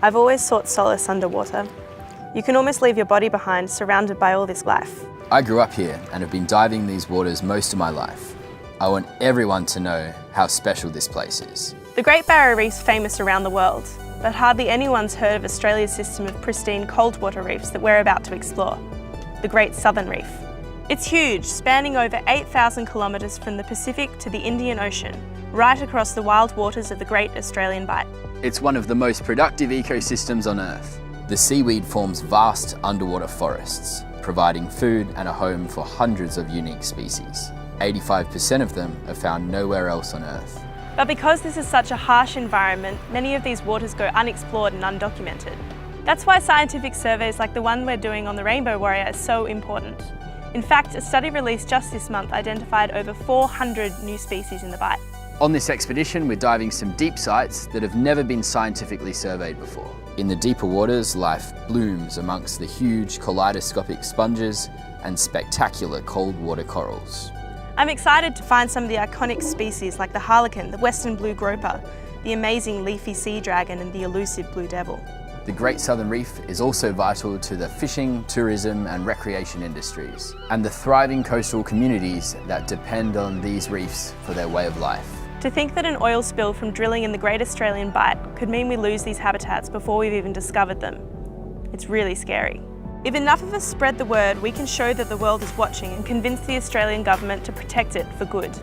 I've always sought solace underwater. You can almost leave your body behind, surrounded by all this life. I grew up here and have been diving these waters most of my life. I want everyone to know how special this place is. The Great Barrier Reef's famous around the world, but hardly anyone's heard of Australia's system of pristine cold water reefs that we're about to explore, the Great Southern Reef. It's huge, spanning over 8,000 kilometres from the Pacific to the Indian Ocean, right across the wild waters of the Great Australian Bight. It's one of the most productive ecosystems on Earth. The seaweed forms vast underwater forests, providing food and a home for hundreds of unique species. 85% of them are found nowhere else on Earth. But because this is such a harsh environment, many of these waters go unexplored and undocumented. That's why scientific surveys like the one we're doing on the Rainbow Warrior are so important. In fact, a study released just this month identified over 400 new species in the Bight. On this expedition, we're diving some deep sites that have never been scientifically surveyed before. In the deeper waters, life blooms amongst the huge kaleidoscopic sponges and spectacular cold water corals. I'm excited to find some of the iconic species like the harlequin, the western blue groper, the amazing leafy sea dragon and the elusive blue devil. The Great Southern Reef is also vital to the fishing, tourism and recreation industries, and the thriving coastal communities that depend on these reefs for their way of life. To think that an oil spill from drilling in the Great Australian Bight could mean we lose these habitats before we've even discovered them, it's really scary. If enough of us spread the word, we can show that the world is watching and convince the Australian government to protect it for good.